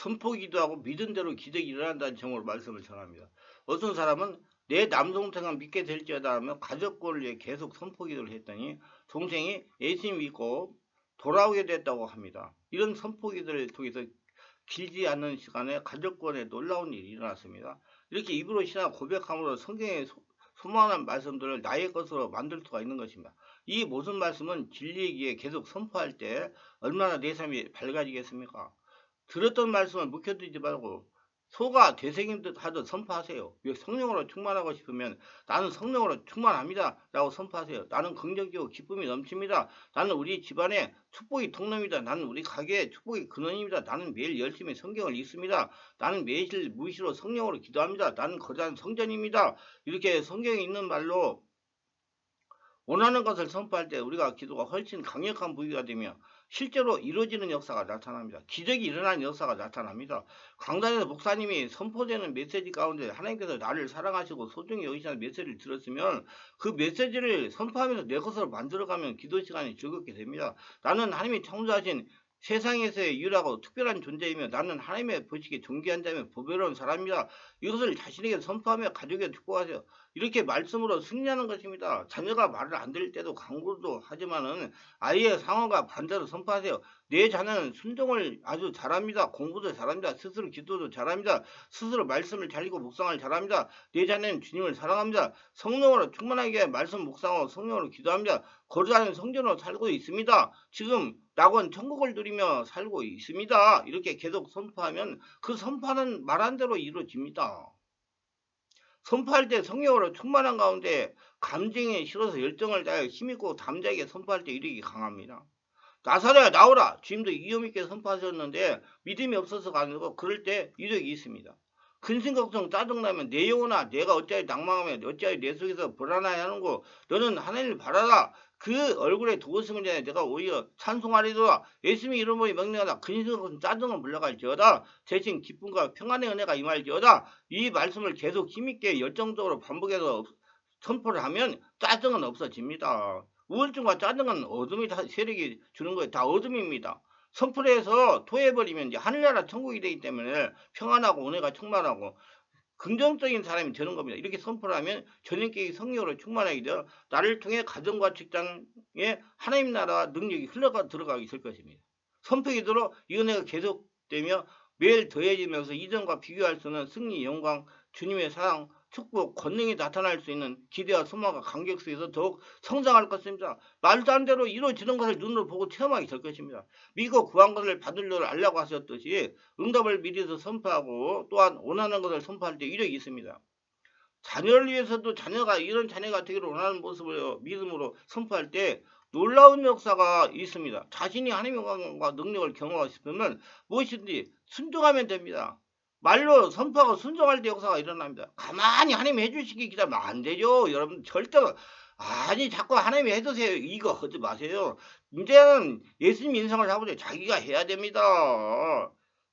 선포기도하고 믿은 대로 기적이 일어난다는 점으로 말씀을 전합니다. 어떤 사람은 내 남동생은 믿게 될지어다 하며 가족권을 위해 계속 선포기도를 했더니 동생이 예수님 믿고 돌아오게 됐다고 합니다. 이런 선포기도를 통해서 길지 않은 시간에 가족권에 놀라운 일이 일어났습니다. 이렇게 입으로 신앙 고백함으로 성경의 소망한 말씀들을 나의 것으로 만들 수가 있는 것입니다. 이 모든 말씀은 진리이기에 계속 선포할 때 얼마나 내 삶이 밝아지겠습니까? 들었던 말씀을 묵혀두지 말고 소가 되새긴 듯 하듯 선포하세요. 성령으로 충만하고 싶으면 나는 성령으로 충만합니다 라고 선포하세요. 나는 긍정적이고 기쁨이 넘칩니다. 나는 우리 집안에 축복이 통로입니다. 나는 우리 가게에 축복이 근원입니다. 나는 매일 열심히 성경을 읽습니다. 나는 매일 무의식으로 성령으로 기도합니다. 나는 거대한 성전입니다. 이렇게 성경에 있는 말로 원하는 것을 선포할 때 우리가 기도가 훨씬 강력한 부위가 되며 실제로 이루어지는 역사가 나타납니다. 기적이 일어나는 역사가 나타납니다. 강단에서 목사님이 선포되는 메시지 가운데 하나님께서 나를 사랑하시고 소중히 여기시는 메시지를 들었으면 그 메시지를 선포하면서 내 것으로 만들어가면 기도 시간이 즐겁게 됩니다. 나는 하나님이 창조하신 세상에서의 유일하고 특별한 존재이며 나는 하나님의 보시기에 존귀한 자며 보배로운 사람입니다. 이것을 자신에게 선포하며 가족에게 축복하세요. 이렇게 말씀으로 승리하는 것입니다. 자녀가 말을 안 들을 때도 강구도 하지만은 아이의 상황과 반대로 선포하세요. 내 자녀는 순종을 아주 잘합니다. 공부도 잘합니다. 스스로 기도도 잘합니다. 스스로 말씀을 잘 읽고 묵상을 잘합니다. 내 자녀는 주님을 사랑합니다. 성령으로 충만하게 말씀 묵상하고 성령으로 기도합니다. 거룩한 성전으로 살고 있습니다. 지금 낙원 천국을 누리며 살고 있습니다. 이렇게 계속 선포하면 그 선포하는 말한 대로 이루어집니다. 선포할 때 성령으로 충만한 가운데 감정에 실어서 열정을 다해 힘있고 담대하게 선포할 때 이력이 강합니다. 나사로야 나오라. 주님도 위험 있게 선포하셨는데 믿음이 없어서가 아니고 그럴 때 이력이 있습니다. 근심 걱정 짜증나면 내 영혼아 내가 어찌하여 낭망하며 어찌하여 내 속에서 불안해하는고 너는 하나님을 바라라. 그 얼굴에 도우심을 전에 내가 오히려 찬송하리로다. 예수님의 이름으로 명령하다. 근심 걱정 짜증은 물러갈지어다. 대신 기쁨과 평안의 은혜가 임할지어다. 이 말씀을 계속 힘있게 열정적으로 반복해서 선포를 하면 짜증은 없어집니다. 우울증과 짜증은 어둠이 다 세력이 주는 거예요. 다 어둠입니다. 선포를 해서 토해버리면 이제 하늘나라 천국이 되기 때문에 평안하고 은혜가 충만하고 긍정적인 사람이 되는 겁니다. 이렇게 선포를 하면 전인격이 성령으로 충만하게 되어 나를 통해 가정과 직장에 하나님 나라 능력이 흘러가 들어가고 있을 것입니다. 선포기도로 이 은혜가 계속되며 매일 더해지면서 이전과 비교할 수 없는 승리, 영광, 주님의 사랑, 축복, 권능이 나타날 수 있는 기대와 소망과 감격 속에서 더욱 성장할 것입니다. 말도 안 되로 이루어지는 것을 눈으로 보고 체험하게 될 것입니다. 믿고 구한 것을 받을 줄 알라고 하셨듯이 응답을 미리서 선포하고 또한 원하는 것을 선포할 때 이력이 있습니다. 자녀를 위해서도 자녀가 이런 자녀가 되기를 원하는 모습을 믿음으로 선포할 때 놀라운 역사가 있습니다. 자신이 하나님과 능력을 경험하고 싶으면 무엇이든지 순종하면 됩니다. 말로 선포하고 순종할 때 역사가 일어납니다. 가만히 하나님이 해주시기 기다리면 안 되죠. 여러분 절대 아니 자꾸 하나님이 해주세요. 이거 하지 마세요. 이제는 예수님 인성을 하고자 자기가 해야 됩니다.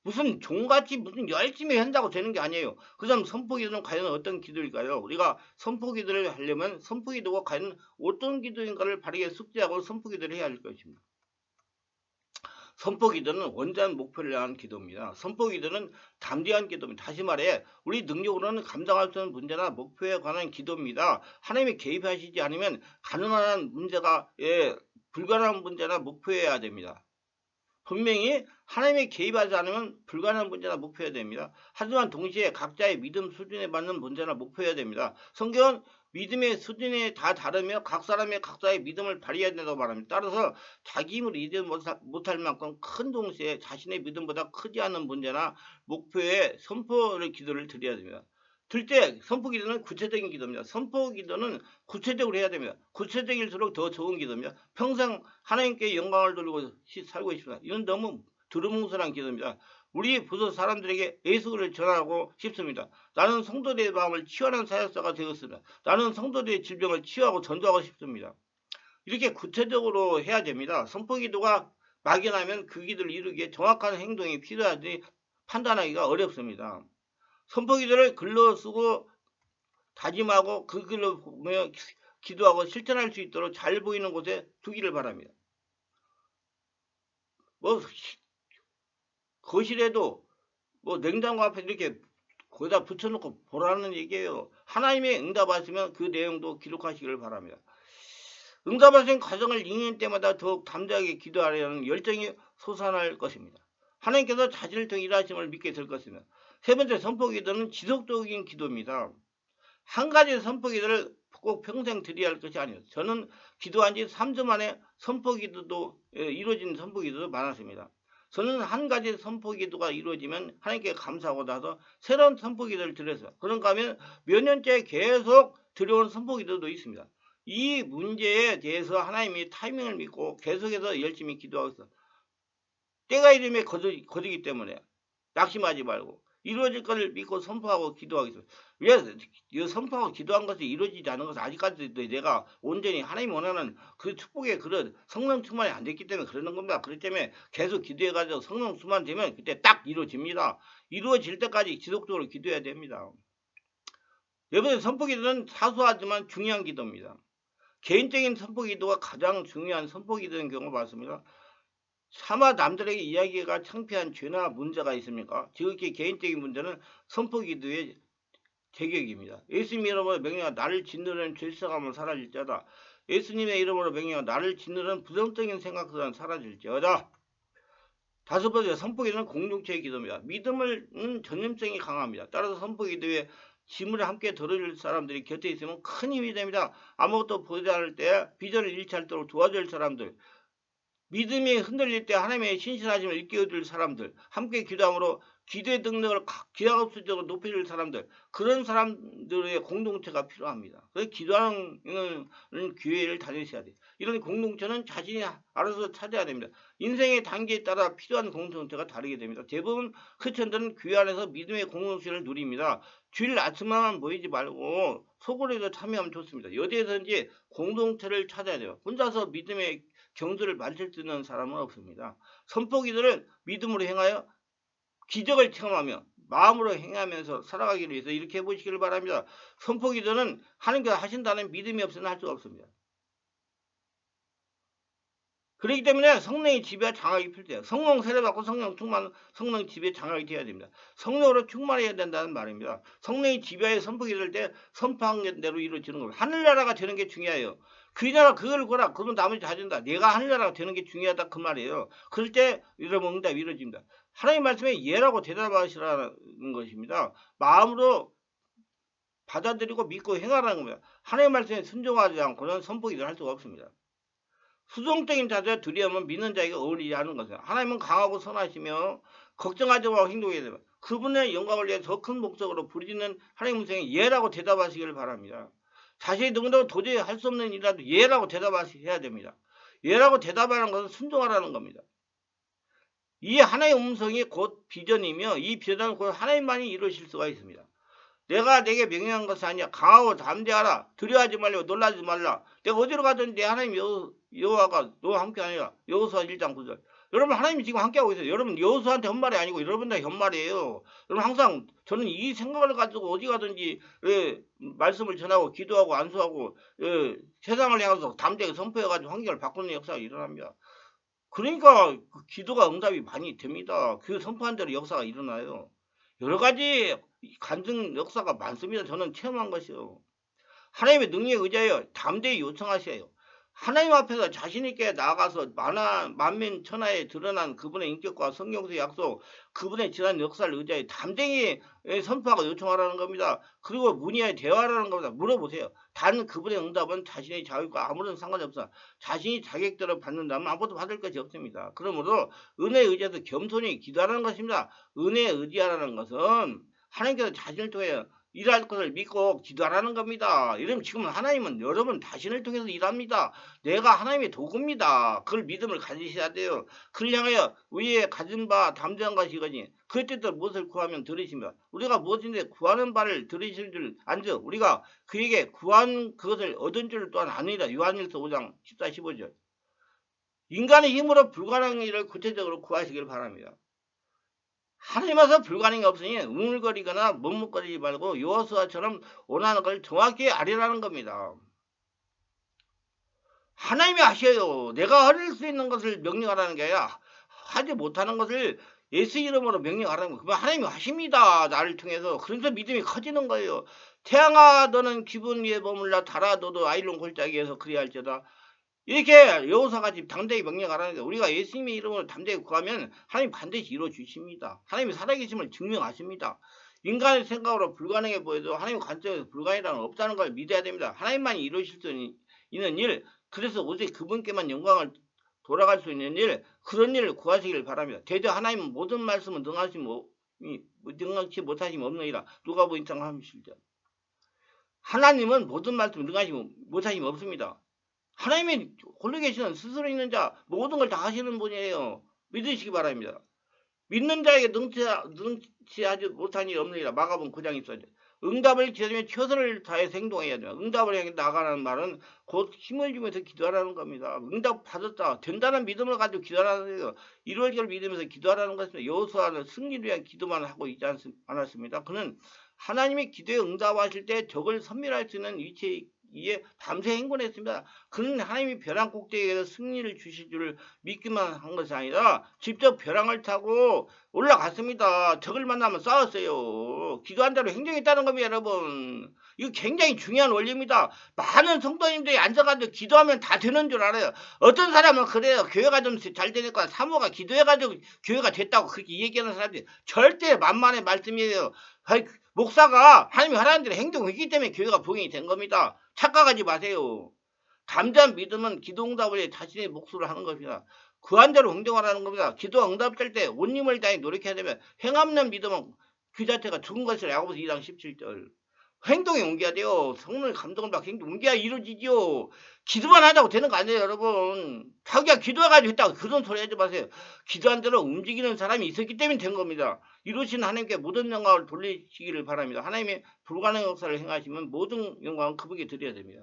무슨 종같이 무슨 열심히 한다고 되는 게 아니에요. 그 다음 선포기도는 과연 어떤 기도일까요? 우리가 선포기도를 하려면 선포기도가 과연 어떤 기도인가를 바르게 숙지하고 선포기도를 해야 할 것입니다. 선포기도는 원전 목표를 향한 기도입니다. 선포기도는 담대한 기도입니다. 다시 말해 우리 능력으로는 감당할 수 없는 문제나 목표에 관한 기도입니다. 하나님이 개입하시지 않으면 가능한 문제가 불가능한 문제나 목표여야 됩니다. 분명히 하나님이 개입하지 않으면 불가능한 문제나 목표여야 됩니다. 하지만 동시에 각자의 믿음 수준에 맞는 문제나 목표여야 됩니다. 성경은 믿음의 수준이 다 다르며 각 사람의 각자의 믿음을 발휘해야 된다고 말합니다. 따라서 자기 힘으로 이르지 못할 만큼 큰 동시에 자신의 믿음보다 크지 않은 문제나 목표에 선포를 기도를 드려야 됩니다. 둘째, 선포 기도는 구체적인 기도입니다. 선포 기도는 구체적으로 해야 됩니다. 구체적일수록 더 좋은 기도입니다. 평생 하나님께 영광을 돌리고 살고 있습니다. 이건 너무 두루뭉술한 기도입니다. 우리 부서 사람들에게 예수를 전하고 싶습니다. 나는 성도들의 마음을 치유하는 사역자가 되었습니다. 나는 성도들의 질병을 치유하고 전도하고 싶습니다. 이렇게 구체적으로 해야 됩니다. 선포 기도가 막연하면 그 기도를 이루기에 정확한 행동이 필요하지 판단하기가 어렵습니다. 선포기도를 글로 쓰고 다짐하고 그 글로 보며 기도하고 실천할 수 있도록 잘 보이는 곳에 두기를 바랍니다. 거실에도 뭐 냉장고 앞에 이렇게 거기다 붙여놓고 보라는 얘기예요. 하나님의 응답하시면 그 내용도 기록하시기를 바랍니다. 응답하신 과정을 읽는 때마다 더욱 담대하게 기도하려는 열정이 솟아날 것입니다. 하나님께서 자신을 통해 일하심을 믿게 될 것입니다. 세 번째 선포기도는 지속적인 기도입니다. 한 가지 선포기도를 꼭 평생 드려야 할 것이 아니에요. 저는 기도한 지 3주 만에 선포기도도 이루어진 선포기도도 많았습니다. 저는 한 가지 선포기도가 이루어지면 하나님께 감사하고 나서 새로운 선포기도를 드렸어요. 그런가 하면 몇 년째 계속 드려온 선포기도도 있습니다. 이 문제에 대해서 하나님이 타이밍을 믿고 계속해서 열심히 기도하고 있어요. 때가 이름에 거두기 때문에 낙심하지 말고 이루어질 것을 믿고 선포하고 기도하겠습니다. 왜 선포하고 기도한 것이 이루어지지 않은 것은 아직까지도 내가 온전히 하나님 원하는 그 축복의 그런 성령 충만이 안 됐기 때문에 그러는 겁니다. 그렇기 때문에 계속 기도해가지고 성령 충만 되면 그때 딱 이루어집니다. 이루어질 때까지 지속적으로 기도해야 됩니다. 여러분의 선포 기도는 사소하지만 중요한 기도입니다. 개인적인 선포 기도가 가장 중요한 선포 기도인 경우가 많습니다. 차마 남들에게 이야기가 창피한 죄나 문제가 있습니까? 지극히 개인적인 문제는 선포기도의 제격입니다. 예수님 이름으로 명령하 나를 짓누르는 죄성함을 사라질지어다. 예수님의 이름으로 명령하 나를 짓누르는 부정적인 생각보다는 사라질지어다. 다섯 번째, 선포기도는 공동체의 기도입니다. 믿음은 전념성이 강합니다. 따라서 선포기도에 짐을 함께 덜어줄 사람들이 곁에 있으면 큰 힘이 됩니다. 아무것도 보지 않을 때 비전을 잃지 않도록 도와줄 사람들, 믿음이 흔들릴 때 하나님의 신실하심을 일깨워줄 사람들, 함께 기도함으로 기도의 능력을 기하급수적으로 높여줄 사람들, 그런 사람들의 공동체가 필요합니다. 그래서 기도하는 교회를 다니셔야 돼요. 이런 공동체는 자신이 알아서 찾아야 됩니다. 인생의 단계에 따라 필요한 공동체가 다르게 됩니다. 대부분 크리스천들은 교회 안에서 믿음의 공동체를 누립니다. 주일 아침만 모이지 말고 소그룹에도 참여하면 좋습니다. 어디에서든지 공동체를 찾아야 돼요. 혼자서 믿음의 경주를 마실 수 있는 사람은 없습니다. 선포기도를 믿음으로 행하여 기적을 체험하며 마음으로 행하면서 살아가기 위해서 이렇게 해보시기를 바랍니다. 선포기도는 하나님께서 하신다는 믿음이 없으면 할 수가 없습니다. 그렇기 때문에 성령의 지배와 장악이 필요해요. 성령 세례받고 성령 충만, 성령 지배 장악이 되어야 됩니다. 성령으로 충만해야 된다는 말입니다. 성령의 지배에 선포기도할 때 선포한 대로 이루어지는 겁니다. 하늘나라가 되는 게 중요해요. 그 나라 그걸 거라 그러면 나머지 다 된다. 내가 하늘나라가 되는 게 중요하다 그 말이에요. 그럴 때 여러분 응답이 이루어집니다. 하나님 말씀에 예라고 대답하시라는 것입니다. 마음으로 받아들이고 믿고 행하라는 겁니다. 하나님 말씀에 순종하지 않고는 선포기도를 할 수가 없습니다. 수동적인 자세와 두려움은 믿는 자에게 어울리지 않는 것입니다. 하나님은 강하고 선하시며 걱정하지 말고 행동해야 됩니다. 그분의 영광을 위해 더 큰 목적으로 부르짖는 하나님 음성에 예라고 대답하시기를 바랍니다. 자신이 누구도 도저히 할 수 없는 일이라도 예라고 대답해야 됩니다. 예라고 대답하는 것은 순종하라는 겁니다. 이 하나의 음성이 곧 비전이며 이 비전은 곧 하나님만이 이루실 수가 있습니다. 내가 내게 명령한 것이 아니야. 강하고 담대하라. 두려워하지 말고 놀라지 말라. 내가 어디로 가든 내 하나님 여호와가 너와 함께 하니라. 여호수아 1장 9절. 여러분 하나님이 지금 함께하고 있어요. 여러분 여호수아한테 한 말이 아니고 여러분한테 한 말이에요. 여러분 항상 저는 이 생각을 가지고 어디 가든지 말씀을 전하고 기도하고 안수하고 세상을 향해서 담대하게 선포해가지고 환경을 바꾸는 역사가 일어납니다. 그러니까 그 기도가 응답이 많이 됩니다. 그 선포한 대로 역사가 일어나요. 여러 가지 간증 역사가 많습니다. 저는 체험한 것이요. 하나님의 능력에 의지하여 담대히 요청하셔요. 하나님 앞에서 자신있게 나아가서 만민 천하에 드러난 그분의 인격과 성경의 약속, 그분의 지난 역사를 의지하여 담대히 선포하고 요청하라는 겁니다. 그리고 문의하여 대화하라는 겁니다. 물어보세요. 단 그분의 응답은 자신의 자격과 아무런 상관이 없어. 자신이 자격대로 받는다면 아무것도 받을 것이 없습니다. 그러므로 은혜에 의지해서 겸손히 기도하라는 것입니다. 은혜에 의지하라는 것은 하나님께서 자신을 통해 일할 것을 믿고 기도하라는 겁니다. 이러면 지금 하나님은 여러분 자신을 통해서 일합니다. 내가 하나님의 도구입니다. 그걸 믿음을 가지셔야 돼요. 그를 향하여 위에 가진 바 담대한 것이거니 그때도 무엇을 구하면 들으십니다. 우리가 무엇인데 구하는 바를 들으실 줄 안죠. 우리가 그에게 구한 그것을 얻은 줄 또한 아니라. 요한일서 5장 14, 15절. 인간의 힘으로 불가능한 일을 구체적으로 구하시길 바랍니다. 하나님 앞에서 불가능이 없으니 우물거리거나 머뭇거리지 말고 여호수아처럼 원하는 걸 정확히 아뢰라는 겁니다. 하나님이 하셔요. 내가 할 수 있는 것을 명령하라는 게 아니라 하지 못하는 것을 예수 이름으로 명령하라는 거. 그러면 하나님이 하십니다. 나를 통해서. 그래서 믿음이 커지는 거예요. 태양아 너는 기분 위에 머물라 달아 너도 아일론 골짜기에서 그리할지어다. 이렇게 여호사같이 담대히 명령하라는 게 우리가 예수님의 이름으로 담대히 구하면 하나님 반드시 이루어 주십니다. 하나님이 살아계심을 증명하십니다. 인간의 생각으로 불가능해 보여도 하나님 관점에서 불가능이라는 건 없다는 걸 믿어야 됩니다. 하나님만이 이루실 수 있는 일, 그래서 오직 그분께만 영광을 돌아갈 수 있는 일, 그런 일을 구하시길 바랍니다. 대저 하나님은 모든 말씀은 능하지 못하시면 없느니라. 누가복음 1장 37절. 하나님은 모든 말씀 능하시면 못하시면 없습니다. 하나님이 홀로 계시는 스스로 있는 자 모든 걸 다 하시는 분이에요. 믿으시기 바랍니다. 믿는 자에게 능치하지 못한 일이 없느니라. 마가복음 9장 있어요. 응답을 기다리며 최선을 다해서 행동해야 돼요. 응답을 향해 나가라는 말은 곧 힘을 주면서 기도하라는 겁니다. 응답 받았다. 된다는 믿음을 가지고 기도하라는 거예요. 이루어질 믿으면서 기도하라는 것입니다. 여호수아는 승리를 위한 기도만 하고 있지 않았습니다. 그는 하나님이 기도에 응답하실 때 적을 섬멸할 수 있는 위치에 밤새 행군했습니다. 그는 하나님이 벼랑 꼭대기에서 승리를 주실 줄을 믿기만 한 것이 아니라 직접 벼랑을 타고 올라갔습니다. 적을 만나면 싸웠어요. 기도한 대로 행동했다는 겁니다, 여러분. 이거 굉장히 중요한 원리입니다. 많은 성도님들이 앉아가지고 기도하면 다 되는 줄 알아요. 어떤 사람은 그래요. 교회가 좀 잘 되니까 사모가 기도해가지고 교회가 됐다고 그렇게 얘기하는 사람들이 절대 만만의 말씀이에요. 목사가 하나님이 하라는 대로 행동했기 때문에 교회가 부흥이 된 겁니다. 착각하지 마세요. 담대한 믿음은 기도 응답을 위해 자신의 몫으로 하는 것입니다. 그한 대로 행동하라는 겁니다. 기도 응답될 때 온 힘을 다해 노력해야 되면 행함는 믿음은 그 자체가 죽은 것이라. 야고보서 2장 17절. 행동에 옮겨야 돼요. 성령의 감동을 받고 행동 옮겨야 이루어지죠. 기도만 하자고 되는 거 아니에요, 여러분. 자기가 기도해가지고 했다고 그런 소리 하지 마세요. 기도한 대로 움직이는 사람이 있었기 때문에 된 겁니다. 이루신 하나님께 모든 영광을 돌리시기를 바랍니다. 하나님의 불가능한 역사를 행하시면 모든 영광은 그분께 드려야 됩니다.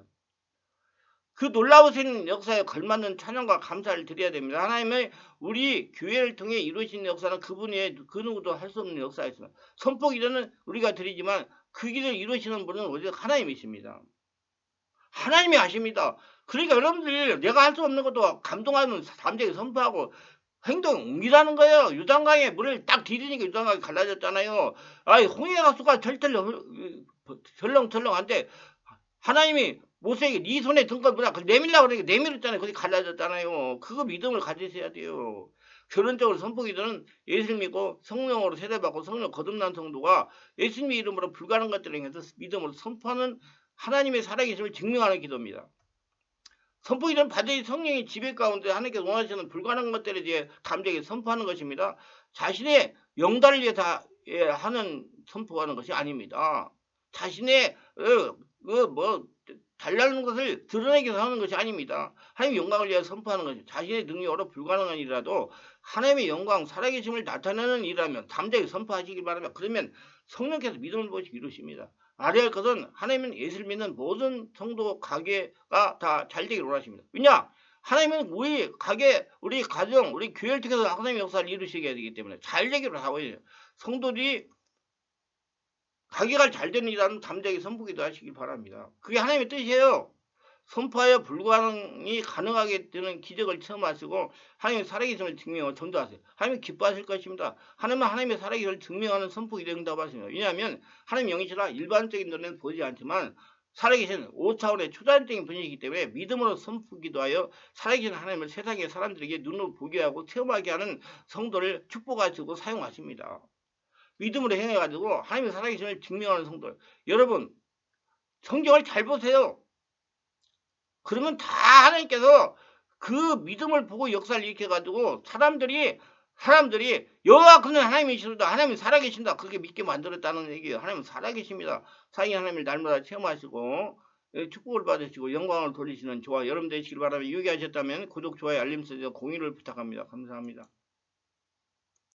그 놀라우신 역사에 걸맞는 찬양과 감사를 드려야 됩니다. 하나님의 우리 교회를 통해 이루어진 역사는 그분의 그 누구도 할 수 없는 역사였습니다. 선포기도는 우리가 드리지만 그 길을 이루시는 분은 오직 하나님이십니다. 하나님이 하십니다. 그러니까 여러분들이 내가 할 수 없는 것도 감동하면 담대히 선포하고 행동 옮기라는 거예요. 유단강에 물을 딱 디디니까 유단강이 갈라졌잖아요. 홍해가 수가 덜렁덜렁한데 하나님이 모세에게 네 손에 든 것보다 내밀라고 그러니까 내밀었잖아요. 거기 갈라졌잖아요. 그거 믿음을 가지셔야 돼요. 결론적으로 선포기도는 예수를 믿고 성령으로 세례받고 성령 거듭난 성도가 예수님의 이름으로 불가능한 것들을 행해서 믿음으로 선포하는 하나님의 살아계심을 증명하는 기도입니다. 선포기도는 반드시 성령의 지배 가운데 하나님께서 원하시는 불가능한 것들에 대해 감정에 선포하는 것입니다. 자신의 영달을 위해 다 하는 선포하는 것이 아닙니다. 자신의 달라는 것을 드러내기 위해서 하는 것이 아닙니다. 하나님의 영광을 위해 선포하는 것이 자신의 능력으로 불가능한 일이라도 하나님의 영광 살아계심을 나타내는 일이라면 담대히 선포하시기 바랍니다. 그러면 성령께서 믿음을 보시고 이루십니다. 알아야 할 것은 하나님은 예수를 믿는 모든 성도 가게가 다 잘되기를 원하십니다. 왜냐? 하나님은 우리 가게, 우리 가정, 우리 교회를 통해서 하나님의 역사를 이루시게 되기 때문에 잘되기를 하고 있어요. 성도들이 가게가 잘 되는 일하는 담대하게 선포기도 하시기 바랍니다. 그게 하나님의 뜻이에요. 선포하여 불가능이 가능하게 되는 기적을 체험하시고 하나님의 살아계심을 증명하고 전도하세요. 하나님이 기뻐하실 것입니다. 하나님은 하나님의 살아계심을 증명하는 선포기도 응답하십니다. 왜냐하면 하나님 영이시라 일반적인 눈에는 보이지 않지만 살아계신 5차원의 초자연적인 분이기 때문에 믿음으로 선포기도하여 살아계신 하나님을 세상의 사람들에게 눈으로 보게 하고 체험하게 하는 성도를 축복하시고 사용하십니다. 믿음으로 행해가지고 하나님의 살아계심을 증명하는 성도. 여러분 성경을 잘 보세요. 그러면 다 하나님께서 그 믿음을 보고 역사를 일으켜가지고 사람들이 여호와 그는 하나님이시로다. 하나님이 살아계신다. 그렇게 믿게 만들었다는 얘기예요. 하나님은 살아계십니다. 사이 하나님을 날마다 체험하시고 축복을 받으시고 영광을 돌리시는 저와 여러분 되시길 바라며 유익하셨다면 구독, 좋아요, 알림 설정, 공유를 부탁합니다. 감사합니다.